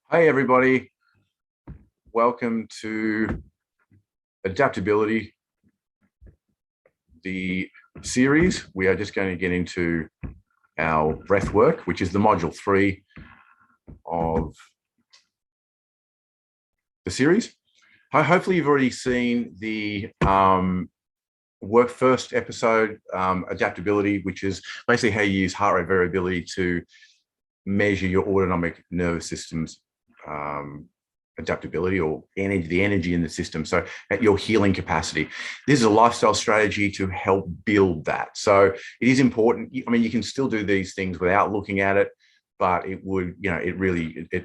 Hey everybody, welcome to Adaptability, the series. We are just going to get into our breath work, which is the module 3 of the series. Hopefully you've already seen the work first episode, Adaptability, which is basically how you use heart rate variability to measure your autonomic nervous system's adaptability or the energy in the system, so at your healing capacity. This is a lifestyle strategy to help build that. So it is important. I mean, you can still do these things without looking at it, but it would, it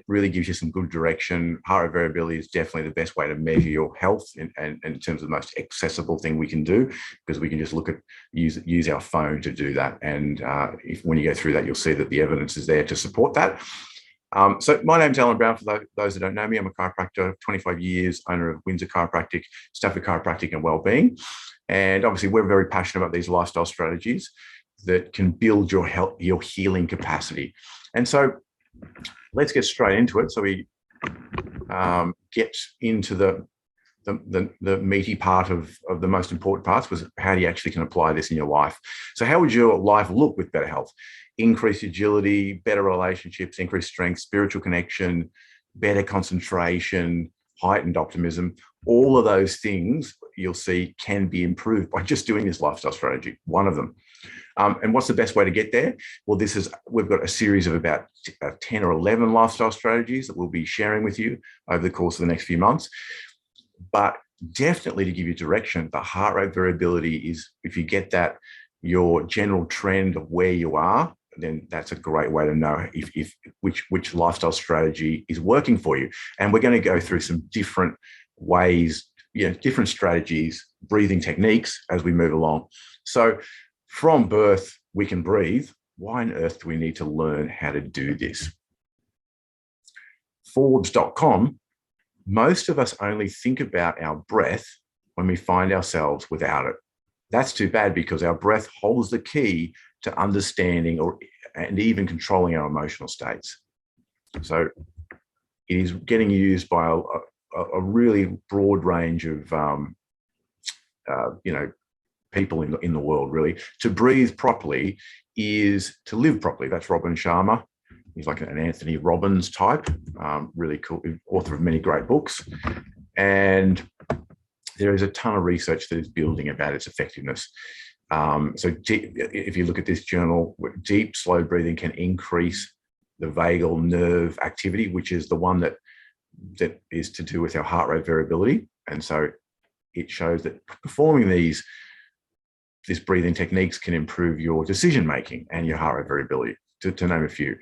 really gives you some good direction. Heart rate variability is definitely the best way to measure your health, and in terms of the most accessible thing we can do, because we can just use our phone to do that. And when you go through that, you'll see that the evidence is there to support that. So my name's Alan Brown. For those that don't know me, I'm a chiropractor, 25 years, owner of Windsor Chiropractic, Stafford Chiropractic and Wellbeing. And obviously we're very passionate about these lifestyle strategies that can build your health, your healing capacity. And so let's get straight into it. So we get into the meaty part of the most important parts, was how you actually can apply this in your life. So how would your life look with better health? Increased agility, better relationships, increased strength, spiritual connection, better concentration, heightened optimism. All of those things you'll see can be improved by just doing this lifestyle strategy, one of them. And what's the best way to get there? Well, we've got a series of about 10 or 11 lifestyle strategies that we'll be sharing with you over the course of the next few months. But definitely, to give you direction, the heart rate variability is, if you get that, your general trend of where you are, then that's a great way to know which lifestyle strategy is working for you. And we're going to go through some different ways, different strategies, breathing techniques as we move along. So from birth, we can breathe. Why on earth do we need to learn how to do this? Forbes.com, most of us only think about our breath when we find ourselves without it. That's too bad, because our breath holds the key to understanding and even controlling our emotional states. So it is getting used by a really broad range of people in the world. Really, to breathe properly is to live properly. That's Robin Sharma. He's like an Anthony Robbins type, really cool, author of many great books. And there is a ton of research that is building about its effectiveness. So if you look at this journal, deep, slow breathing can increase the vagal nerve activity, which is the one that is to do with our heart rate variability. And so it shows that performing these breathing techniques can improve your decision-making and your heart rate variability, to name a few.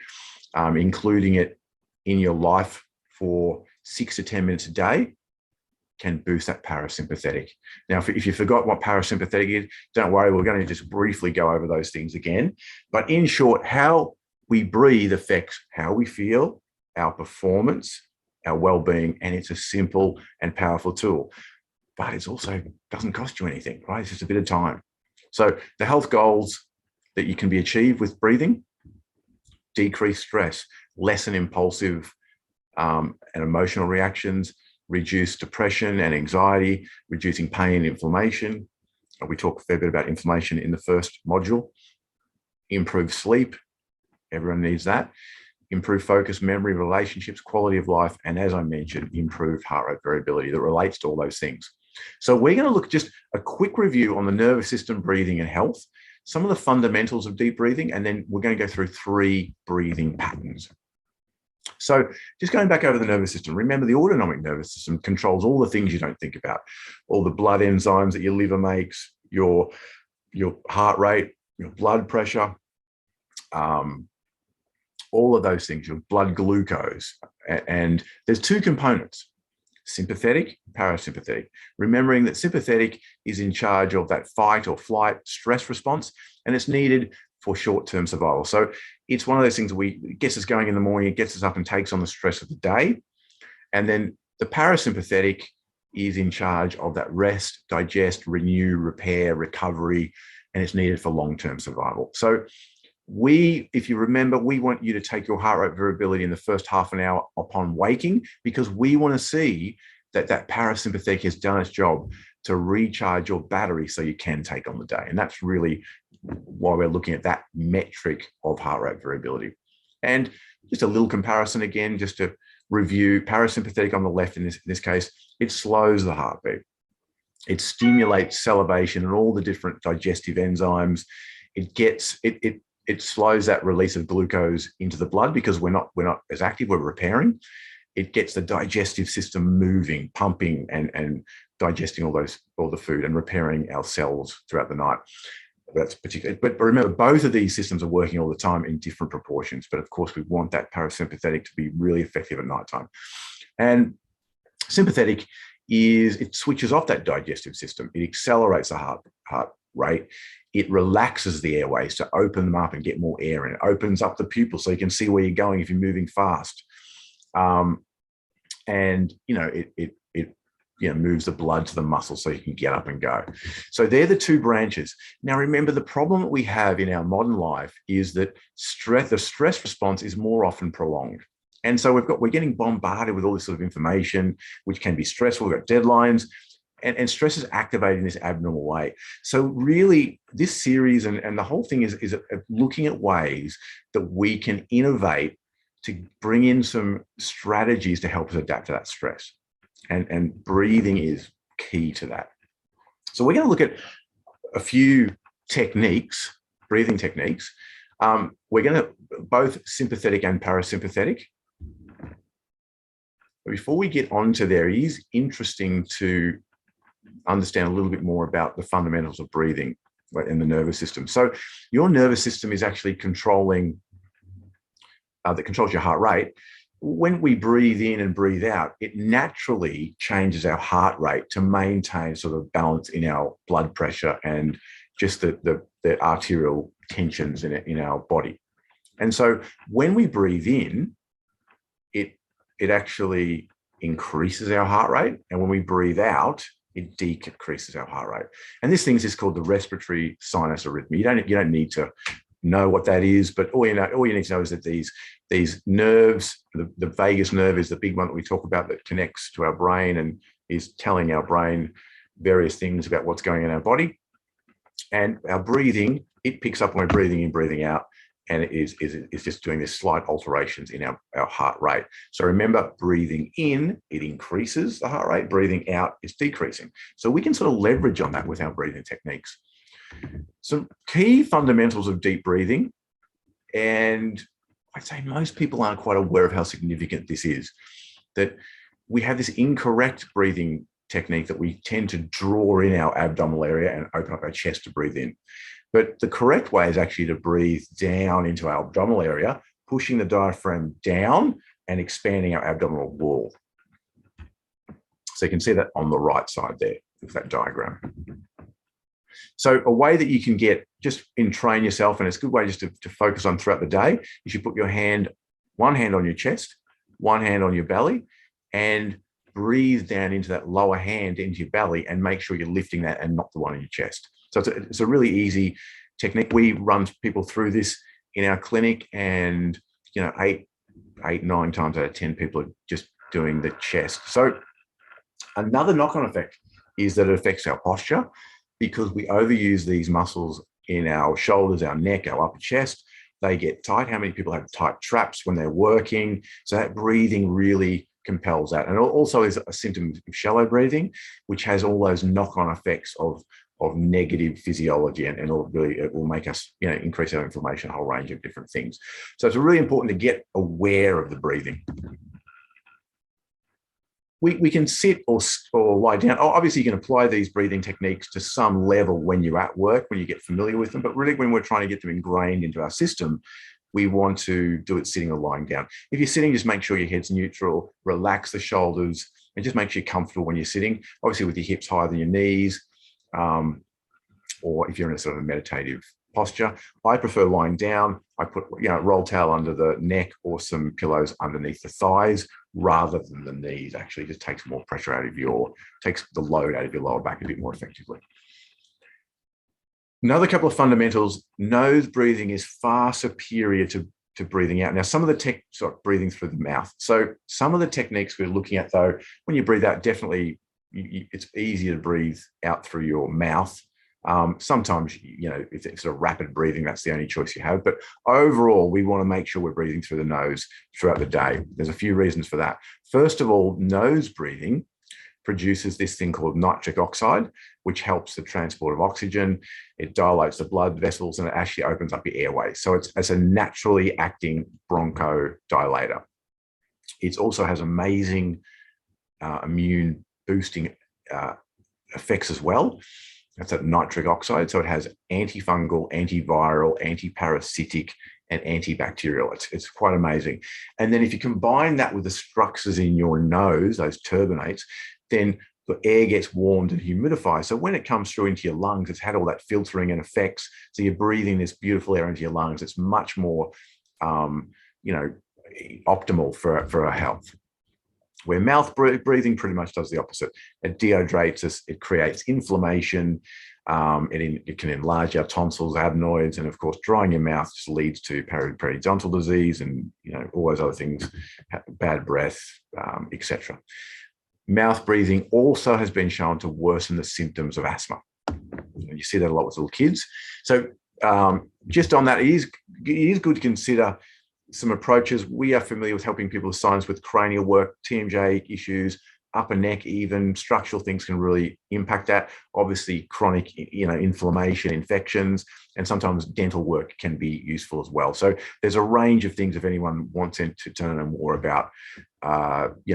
Including it in your life for 6 to 10 minutes a day can boost that parasympathetic. Now, if you forgot what parasympathetic is, don't worry, we're going to just briefly go over those things again. But in short, how we breathe affects how we feel, our performance, our well-being, and it's a simple and powerful tool. But it also doesn't cost you anything, right? It's just a bit of time. So the health goals that you can be achieved with breathing: decrease stress, lessen impulsive and emotional reactions, reduce depression and anxiety, reducing pain and inflammation. We talk a fair bit about inflammation in the first module. Improve sleep. Everyone needs that. Improve focus, memory, relationships, quality of life, and, as I mentioned, improve heart rate variability that relates to all those things. So we're going to look just a quick review on the nervous system, breathing, and health, some of the fundamentals of deep breathing, and then we're going to go through 3 breathing patterns. So just going back over the nervous system, remember the autonomic nervous system controls all the things you don't think about, all the blood enzymes that your liver makes, your heart rate, your blood pressure, all of those things, your blood glucose. And there's 2 components: sympathetic, parasympathetic. Remembering that sympathetic is in charge of that fight or flight stress response, and it's needed for short-term survival. So it's one of those things it gets us going in the morning, it gets us up and takes on the stress of the day. And then the parasympathetic is in charge of that rest, digest, renew, repair, recovery, and it's needed for long-term survival. So if you remember, we want you to take your heart rate variability in the first half an hour upon waking, because we want to see that parasympathetic has done its job to recharge your battery so you can take on the day. And that's really why we're looking at that metric of heart rate variability. And just a little comparison again, just to review, parasympathetic on the left in this case, it slows the heartbeat. It stimulates salivation and all the different digestive enzymes. It slows that release of glucose into the blood because we're not as active, we're repairing. It gets the digestive system moving, pumping and digesting all the food and repairing our cells throughout the night. That's particular. But remember, both of these systems are working all the time in different proportions. But of course, we want that parasympathetic to be really effective at nighttime. And sympathetic it switches off that digestive system. It accelerates the heart rate. It relaxes the airways to open them up and get more air in. It opens up the pupils so you can see where you're going if you're moving fast. And it moves the blood to the muscles so you can get up and go. So they're the two branches. Now, remember, the problem that we have in our modern life is that the stress response is more often prolonged. And so we're getting bombarded with all this sort of information, which can be stressful. We've got deadlines, and stress is activated in this abnormal way. So really, this series and the whole thing is looking at ways that we can innovate to bring in some strategies to help us adapt to that stress. And breathing is key to that. So we're going to look at a few techniques, breathing techniques. We're going to both sympathetic and parasympathetic. But before we get onto there, it is interesting to understand a little bit more about the fundamentals of breathing in the nervous system. So your nervous system is actually controlling, that controls your heart rate. When we breathe in and breathe out, it naturally changes our heart rate to maintain sort of balance in our blood pressure and just the arterial tensions in our body. And so when we breathe in, it actually increases our heart rate. And when we breathe out, it decreases our heart rate. And this thing is called the respiratory sinus arrhythmia. You don't need to know what that is, but all you need to know is that these nerves, the vagus nerve is the big one that we talk about that connects to our brain and is telling our brain various things about what's going on in our body. And our breathing, it picks up when we're breathing in, breathing out, and it is just doing this slight alterations in our heart rate. So remember, breathing in, it increases the heart rate. Breathing out is decreasing. So we can sort of leverage on that with our breathing techniques. Some key fundamentals of deep breathing, and I'd say most people aren't quite aware of how significant this is, that we have this incorrect breathing technique that we tend to draw in our abdominal area and open up our chest to breathe in. But the correct way is actually to breathe down into our abdominal area, pushing the diaphragm down and expanding our abdominal wall. So you can see that on the right side there of that diagram. So a way that you can just train yourself, and it's a good way just to focus on throughout the day, is you put one hand on your chest, one hand on your belly, and breathe down into that lower hand into your belly and make sure you're lifting that and not the one in your chest. So it's a really easy technique. We run people through this in our clinic, and 8, 9 times out of 10 people are just doing the chest. So another knock-on effect is that it affects our posture, because we overuse these muscles in our shoulders, our neck, our upper chest. They get tight. How many people have tight traps when they're working? So that breathing really compels that. And it also is a symptom of shallow breathing, which has all those knock-on effects of negative physiology, and it will make us, increase our inflammation, a whole range of different things. So it's really important to get aware of the breathing. We can sit or lie down. Obviously, you can apply these breathing techniques to some level when you're at work, when you get familiar with them. But really, when we're trying to get them ingrained into our system, we want to do it sitting or lying down. If you're sitting, just make sure your head's neutral, relax the shoulders, and just make sure you're comfortable when you're sitting, obviously with your hips higher than your knees, or if you're in a sort of a meditative posture. I prefer lying down. I put roll towel under the neck or some pillows underneath the thighs rather than the knees. Actually, just takes more pressure takes the load out of your lower back a bit more effectively. Another couple of fundamentals: nose breathing is far superior to breathing out. Now, some of the breathing through the mouth. So some of the techniques we're looking at, though, when you breathe out, definitely it's easier to breathe out through your mouth. Sometimes, if it's a rapid breathing, that's the only choice you have. But overall, we want to make sure we're breathing through the nose throughout the day. There's a few reasons for that. First of all, nose breathing produces this thing called nitric oxide, which helps the transport of oxygen. It dilates the blood vessels and it actually opens up your airway. So it's a naturally acting bronchodilator. It also has amazing immune boosting effects as well. That's that nitric oxide. So it has antifungal, antiviral, antiparasitic, and antibacterial. It's quite amazing. And then if you combine that with the structures in your nose, those turbinates, then the air gets warmed and humidified. So when it comes through into your lungs, it's had all that filtering and effects. So you're breathing this beautiful air into your lungs. It's much more, optimal for our health. Where mouth breathing pretty much does the opposite. It dehydrates us. It creates inflammation. It can enlarge our tonsils, adenoids, and of course, drying your mouth just leads to periodontal disease and all those other things, bad breath, etc. Mouth breathing also has been shown to worsen the symptoms of asthma. You see that a lot with little kids. So just on that, it is good to consider some approaches. We are familiar with helping people with sinus with cranial work, TMJ issues, upper neck, even structural things can really impact that. Obviously, chronic, inflammation, infections, and sometimes dental work can be useful as well. So there's a range of things if anyone wants to know more about,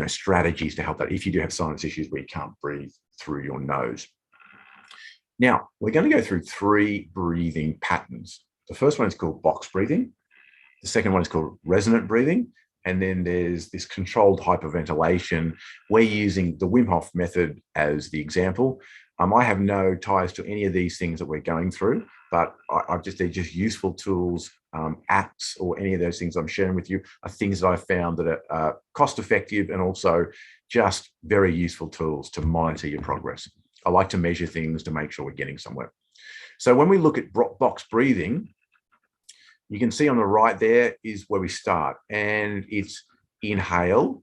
strategies to help that if you do have sinus issues where you can't breathe through your nose. Now, we're going to go through 3 breathing patterns. The first one is called box breathing. The second one is called resonant breathing. And then there's this controlled hyperventilation. We're using the Wim Hof method as the example. I have no ties to any of these things that we're going through, but they're just useful tools, apps, or any of those things I'm sharing with you are things that I found that are cost effective and also just very useful tools to monitor your progress. I like to measure things to make sure we're getting somewhere. So when we look at box breathing, you can see on the right there is where we start, and it's inhale,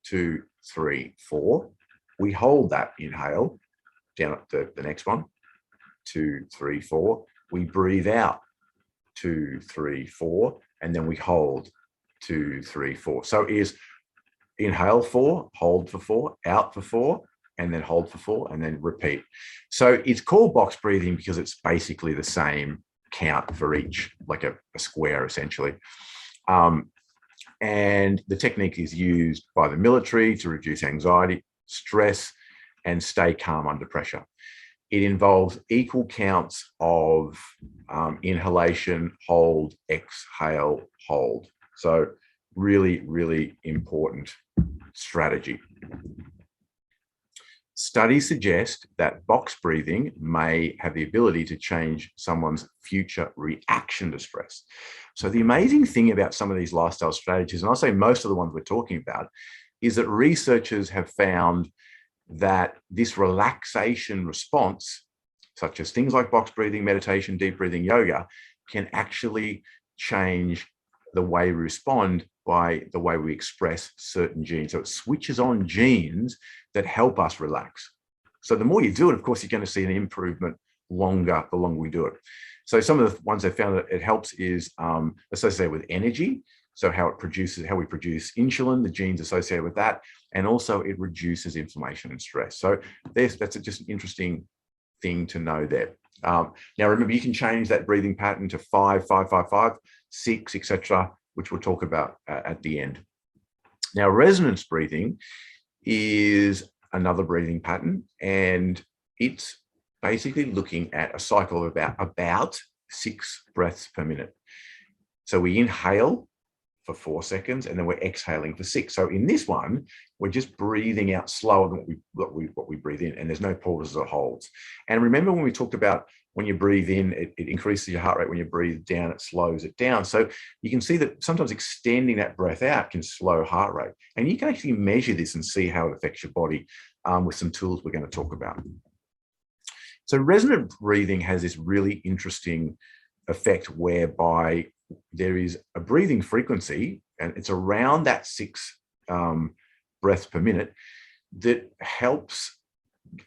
2, 3, 4. We hold that inhale down at the next one, 2, 3, 4. We breathe out, 2, 3, 4, and then we hold, 2, 3, 4. So it is inhale 4, hold for 4, out for 4, and then hold for 4, and then repeat. So it's called box breathing because it's basically the same count for each, like a square essentially. And the technique is used by the military to reduce anxiety, stress, and stay calm under pressure. It involves equal counts of inhalation, hold, exhale, hold. So really, really important strategy. Studies suggest that box breathing may have the ability to change someone's future reaction to stress. So the amazing thing about some of these lifestyle strategies, and I'll say most of the ones we're talking about, is that researchers have found that this relaxation response, such as things like box breathing, meditation, deep breathing, yoga, can actually change the way we respond by the way we express certain genes. So it switches on genes that help us relax. So the more you do it, of course, you're going to see an improvement the longer we do it. So some of the ones they found that it helps is associated with energy. So how we produce insulin, the genes associated with that, and also it reduces inflammation and stress. So that's just an interesting thing to know there. Now remember, you can change that breathing pattern to 5, 5, 5, 5, 6, etc., which we'll talk about at the end. Now, resonance breathing is another breathing pattern, and it's basically looking at a cycle of about 6 breaths per minute. So we inhale for 4 seconds, and then we're exhaling for 6. So in this one, we're just breathing out slower than what we breathe in, and there's no pauses or holds. And remember when we talked about when you breathe in, it increases your heart rate. When you breathe down, it slows it down. So you can see that sometimes extending that breath out can slow heart rate. And you can actually measure this and see how it affects your body with some tools we're going to talk about. So resonant breathing has this really interesting effect whereby there is a breathing frequency, and it's around that 6 breaths per minute, that helps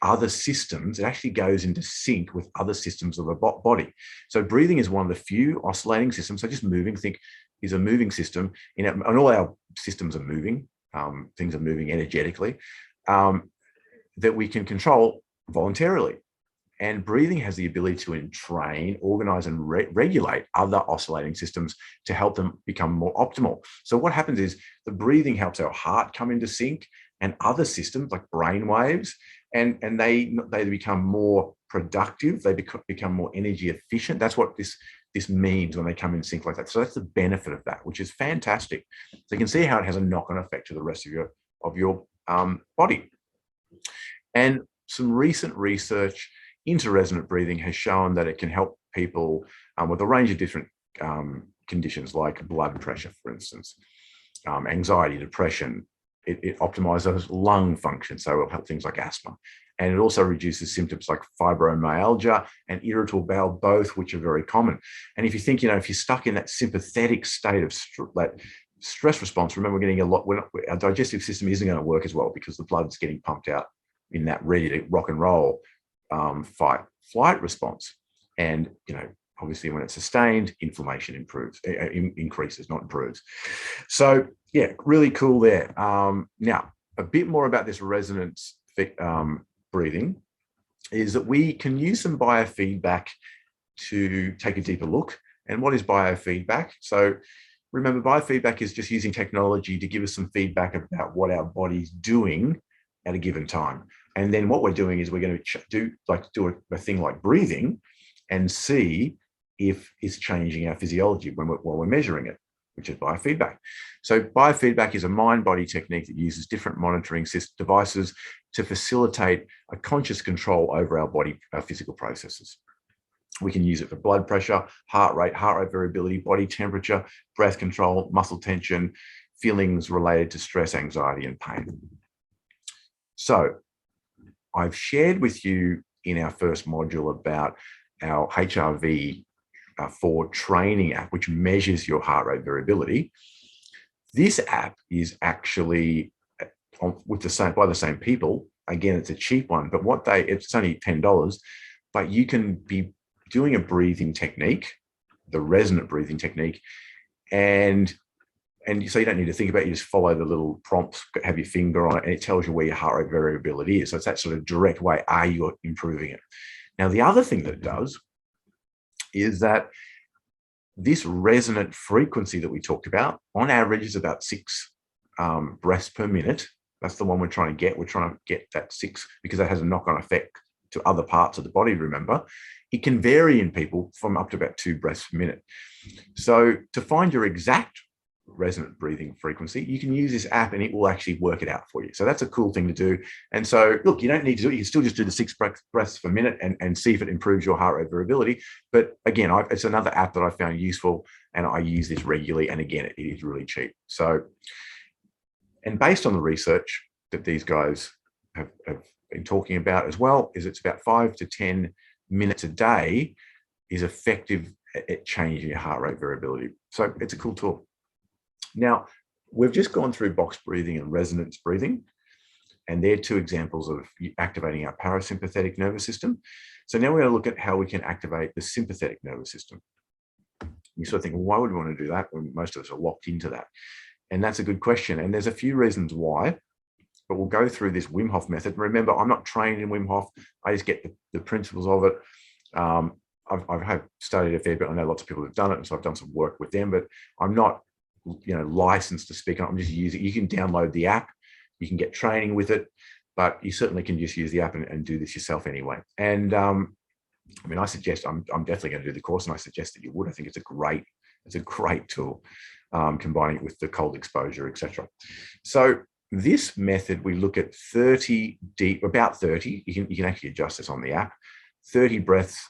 other systems. It actually goes into sync with other systems of the body. So breathing is one of the few oscillating systems. So just moving, think, is a moving system. And all our systems are moving. Things are moving energetically, that we can control voluntarily. And breathing has the ability to entrain, organize, and regulate other oscillating systems to help them become more optimal. So what happens is the breathing helps our heart come into sync and other systems like brain waves, and they become more productive. They become more energy efficient. That's what this means when they come in sync like that. So that's the benefit of that, which is fantastic. So you can see how it has a knock-on effect to the rest of your body. And some recent research into resonant breathing has shown that it can help people with a range of different conditions, like blood pressure, for instance, anxiety, depression. It optimizes lung function, so it'll help things like asthma. And it also reduces symptoms like fibromyalgia and irritable bowel, both which are very common. And if you think, if you're stuck in that sympathetic state of that stress response, remember, we're getting our digestive system isn't going to work as well because the blood's getting pumped out in that ready to rock and roll fight flight response. And obviously when it's sustained, inflammation increases, not improves. So yeah, really cool there. Now a bit more about this resonance breathing is that we can use some biofeedback to take a deeper look. And what is biofeedback? So remember, biofeedback is just using technology to give us some feedback about what our body's doing at a given time. And then what we're doing is we're going to do a thing like breathing and see if it's changing our physiology while we're measuring it, which is biofeedback. So biofeedback is a mind-body technique that uses different monitoring devices to facilitate a conscious control over our physical processes. We can use it for blood pressure, heart rate variability, body temperature, breath control, muscle tension, feelings related to stress, anxiety, and pain. So I've shared with you in our first module about our HRV for training app, which measures your heart rate variability. This app is actually by the same people. Again, it's a cheap one, but it's only $10, but you can be doing a breathing technique, the resonant breathing technique, and so you don't need to think about it. You just follow the little prompts, have your finger on it, and it tells you where your heart rate variability is. So it's that sort of direct way, are you improving it? Now, the other thing that it does is that this resonant frequency that we talked about, on average, is about 6 breaths per minute. That's the one we're trying to get. We're trying to get that 6 because that has a knock-on effect to other parts of the body, remember. It can vary in people from up to about 2 breaths per minute. So to find your exact resonant breathing frequency, you can use this app and it will actually work it out for you. So that's a cool thing to do. And so look, you don't need to do it. You can still just do the 6 breaths per minute and see if it improves your heart rate variability. But again, it's another app that I found useful, and I use this regularly. And again, it is really cheap. So, and based on the research that these guys have been talking about as well, is it's about 5 to 10 minutes a day is effective at changing your heart rate variability. So it's a cool tool. Now, we've just gone through box breathing and resonance breathing, and they're 2 examples of activating our parasympathetic nervous system. So now we're going to look at how we can activate the sympathetic nervous system. You sort of think, well, why would we want to do that when most of us are locked into that? And that's a good question. And there's a few reasons why, but we'll go through this Wim Hof method. Remember, I'm not trained in Wim Hof. I just get the principles of it. I've studied a fair bit. I know lots of people have done it, and so I've done some work with them, but I'm not licensed to speak on it. I'm just using it. You can download the app, you can get training with it, but you certainly can just use the app and do this yourself anyway. And I suggest, I'm definitely going to do the course, and I suggest that you would. I think it's a great tool, combining it with the cold exposure, etc. So this method, we look at 30 deep, about 30, you can actually adjust this on the app, 30 breaths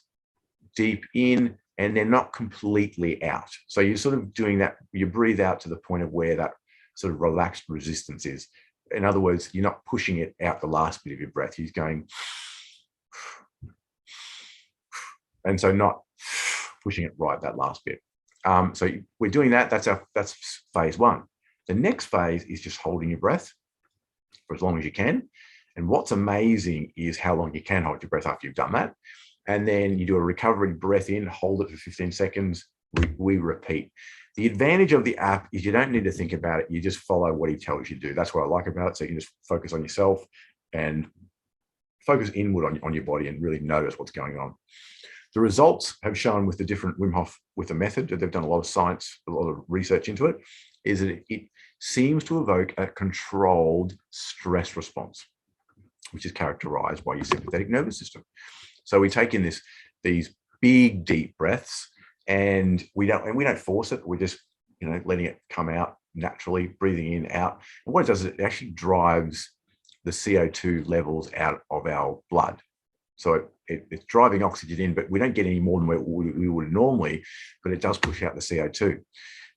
deep in, and they're not completely out. So you're sort of doing that, you breathe out to the point of where that sort of relaxed resistance is. In other words, you're not pushing it out the last bit of your breath. You're going, And so not pushing it right that last bit. So we're doing that. That's phase one. The next phase is just holding your breath for as long as you can. And what's amazing is how long you can hold your breath after you've done that. And then you do a recovery breath in, hold it for 15 seconds. We repeat. The advantage of the app is you don't need to think about it. You just follow what he tells you to do. That's what I like about it. So you can just focus on yourself and focus inward on your body and really notice what's going on. The results have shown with the different Wim Hof, with the method, that they've done a lot of science, a lot of research into it, is that it seems to evoke a controlled stress response, which is characterized by your sympathetic nervous system. So we take in these big, deep breaths, and we don't force it. We're just, letting it come out naturally, breathing in, out. And what it does is it actually drives the CO2 levels out of our blood. So it's driving oxygen in, but we don't get any more than we would normally, but it does push out the CO2.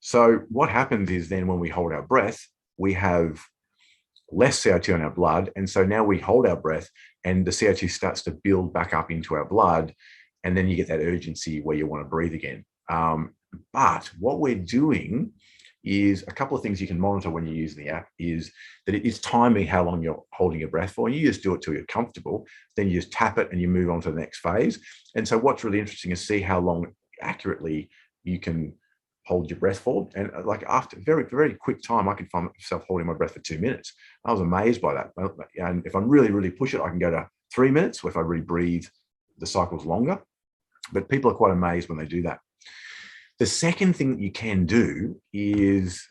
So what happens is then when we hold our breath, we have less CO2 in our blood. And so now we hold our breath and the CO2 starts to build back up into our blood. And then you get that urgency where you want to breathe again. But what we're doing is a couple of things you can monitor when you're using the app is that it is timing how long you're holding your breath for. You just do it till you're comfortable. Then you just tap it and you move on to the next phase. And so what's really interesting is see how long accurately you can hold your breath for. And like after very, very quick time, I could find myself holding my breath for 2 minutes. I was amazed by that. And if I really, really push it, I can go to 3 minutes. If I really breathe, the cycle's longer. But people are quite amazed when they do that. The second thing that you can do is,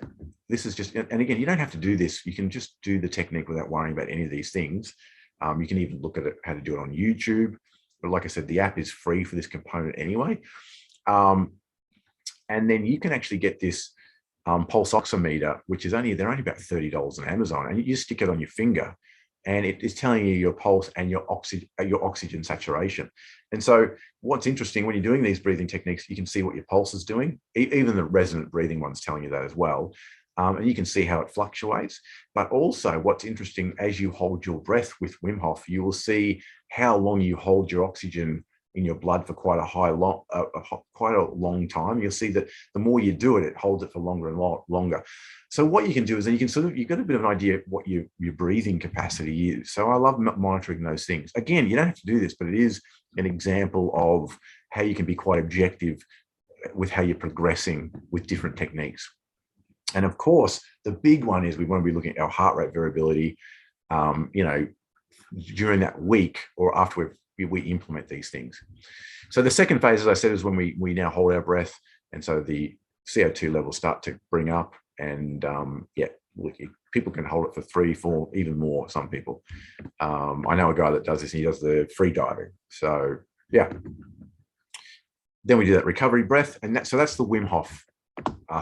this is just, and again, you don't have to do this. You can just do the technique without worrying about any of these things. You can even look at it, how to do it on YouTube. But like I said, the app is free for this component anyway. And then you can actually get this pulse oximeter, which is they're only about $30 on Amazon, and you just stick it on your finger, and it is telling you your pulse and your oxygen saturation. And so what's interesting when you're doing these breathing techniques, you can see what your pulse is doing. Even the resonant breathing one's telling you that as well. And you can see how it fluctuates. But also what's interesting, as you hold your breath with Wim Hof, you will see how long you hold your oxygen in your blood for quite a long time. You'll see that the more you do it, it holds it for longer and longer. So what you can do is then you've got a bit of an idea of what your breathing capacity is. So I love monitoring those things. Again, you don't have to do this, but it is an example of how you can be quite objective with how you're progressing with different techniques. And of course, the big one is we want to be looking at our heart rate variability, during that week or after we implement these things. So the second phase, as I said, is when we now hold our breath. And so the CO2 levels start to bring up, and people can hold it for 3, 4, even more, some people. I know a guy that does this, and he does the free diving. So yeah. Then we do that recovery breath. And that's the Wim Hof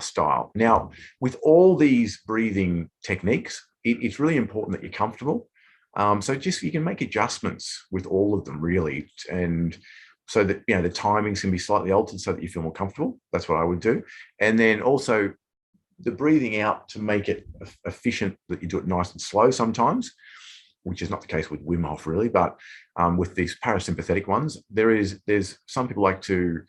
style. Now, with all these breathing techniques, it's really important that you're comfortable. So just you can make adjustments with all of them, really, and so that the timings can be slightly altered so that you feel more comfortable. That's what I would do. And then also the breathing out to make it efficient, that you do it nice and slow sometimes, which is not the case with Wim Hof really, but with these parasympathetic ones, there's some people like to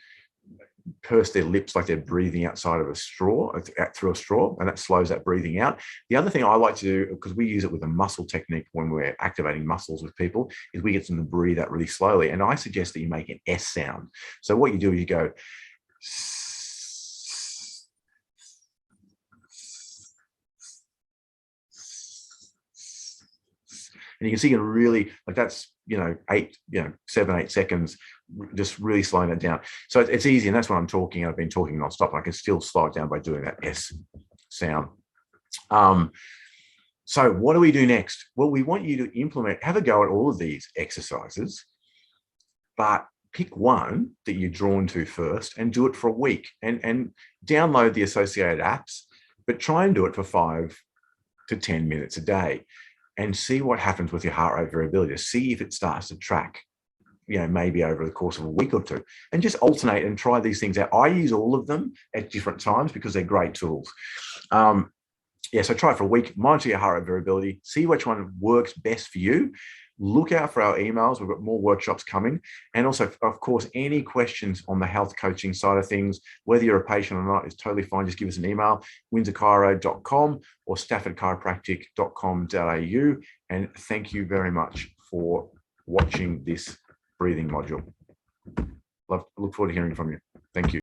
purse their lips like they're breathing outside of a straw, through a straw, and that slows that breathing out. The other thing I like to do, because we use it with a muscle technique when we're activating muscles with people, is we get them to breathe out really slowly. And I suggest that you make an S sound. So what you do is you go, and you can see you can really, like that's, 7, 8 seconds, just really slowing it down. So it's easy, and that's what I'm talking. I've been talking nonstop. I can still slow it down by doing that S sound. So what do we do next? Well, we want you to have a go at all of these exercises, but pick one that you're drawn to first and do it for a week, and download the associated apps, but try and do it for 5 to 10 minutes a day. And see what happens with your heart rate variability, to see if it starts to track, maybe over the course of a week or two, and just alternate and try these things out. I use all of them at different times because they're great tools. So try it for a week, monitor your heart rate variability, see which one works best for you. Look out for our emails. We've got more workshops coming. And also, of course, any questions on the health coaching side of things, whether you're a patient or not, is totally fine. Just give us an email, windsorchiro.com or staffordchiropractic.com.au. And thank you very much for watching this breathing module. Look forward to hearing from you. Thank you.